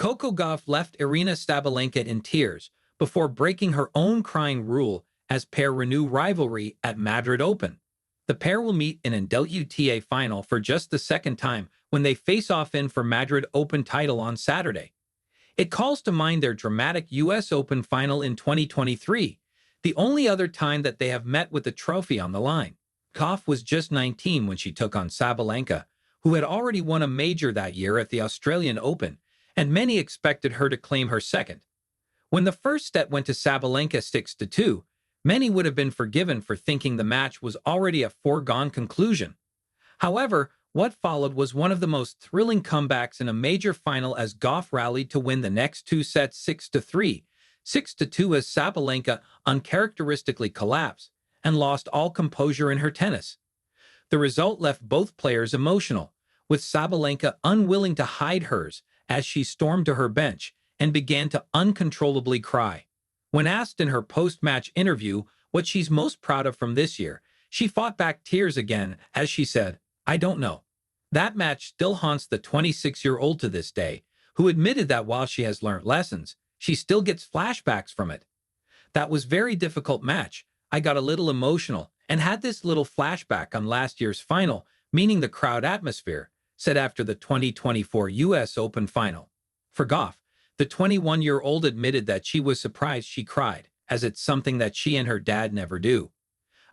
Coco Gauff left Aryna Sabalenka in tears before breaking her own crying rule as pair renew rivalry at Madrid Open. The pair will meet in a WTA final for just the second time when they face off in for Madrid Open title on Saturday. It calls to mind their dramatic US Open final in 2023, the only other time that they have met with the trophy on the line. Gauff was just 19 when she took on Sabalenka, who had already won a major that year at the Australian Open, and many expected her to claim her second. When the first set went to Sabalenka 6-2, many would have been forgiven for thinking the match was already a foregone conclusion. However, what followed was one of the most thrilling comebacks in a major final as Gauff rallied to win the next two sets 6-3, 6-2 as Sabalenka uncharacteristically collapsed and lost all composure in her tennis. The result left both players emotional, with Sabalenka unwilling to hide hers as she stormed to her bench and began to uncontrollably cry. When asked in her post-match interview what she's most proud of from this year, she fought back tears again as she said, "I don't know." That match still haunts the 26-year-old to this day, who admitted that while she has learned lessons, she still gets flashbacks from it. "That was a very difficult match. I got a little emotional and had this little flashback on last year's final, meaning the crowd atmosphere," said after the 2024 US Open final. For Gauff, the 21-year-old admitted that she was surprised she cried, as it's something that she and her dad never do.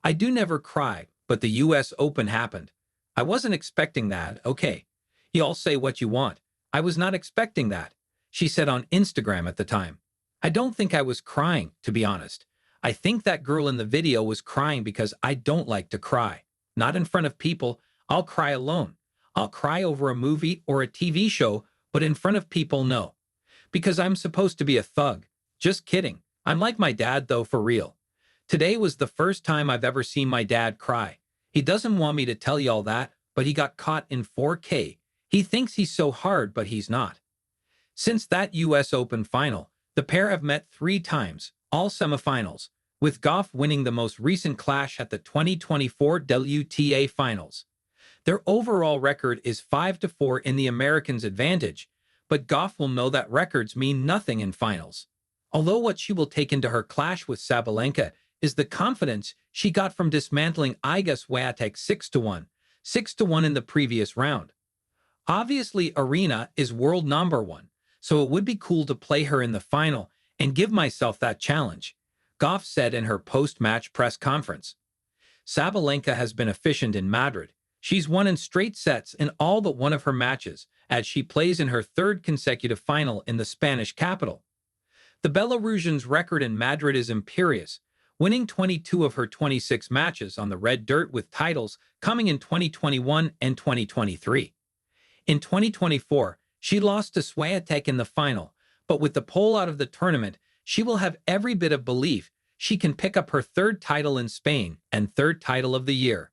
"I do never cry, but the US Open happened. I wasn't expecting that, okay. You all say what you want. I was not expecting that," she said on Instagram at the time. "I don't think I was crying, to be honest. I think that girl in the video was crying because I don't like to cry. Not in front of people. I'll cry alone. I'll cry over a movie or a TV show, but in front of people, no. Because I'm supposed to be a thug. Just kidding. I'm like my dad, though, for real. Today was the first time I've ever seen my dad cry. He doesn't want me to tell y'all that, but he got caught in 4K. He thinks he's so hard, but he's not." Since that US Open final, the pair have met 3 times, all semifinals, with Gauff winning the most recent clash at the 2024 WTA Finals. Their overall record is 5-4 in the Americans' advantage, but Gauff will know that records mean nothing in finals. Although what she will take into her clash with Sabalenka is the confidence she got from dismantling Iga Swiatek 6-1 in the previous round. Obviously, Aryna is world #1, so it would be cool to play her in the final and give myself that challenge, Gauff said in her post-match press conference. Sabalenka has been efficient in Madrid. She's won in straight sets in all but one of her matches, as she plays in her 3rd consecutive final in the Spanish capital. The Belarusian's record in Madrid is imperious, winning 22 of her 26 matches on the red dirt, with titles coming in 2021 and 2023. In 2024, she lost to Swiatek in the final, but with the pole out of the tournament, she will have every bit of belief she can pick up her 3rd title in Spain and 3rd title of the year.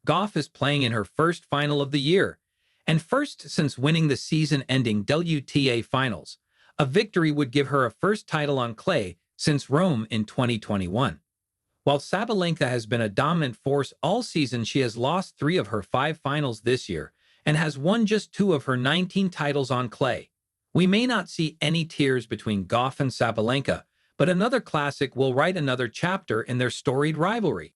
Gauff is playing in her 1st final of the year, and first since winning the season-ending WTA Finals. A victory would give her a 1st title on clay since Rome in 2021. While Sabalenka has been a dominant force all season, she has lost 3 of her 5 finals this year and has won just 2 of her 19 titles on clay. We may not see any tears between Gauff and Sabalenka, but another classic will write another chapter in their storied rivalry.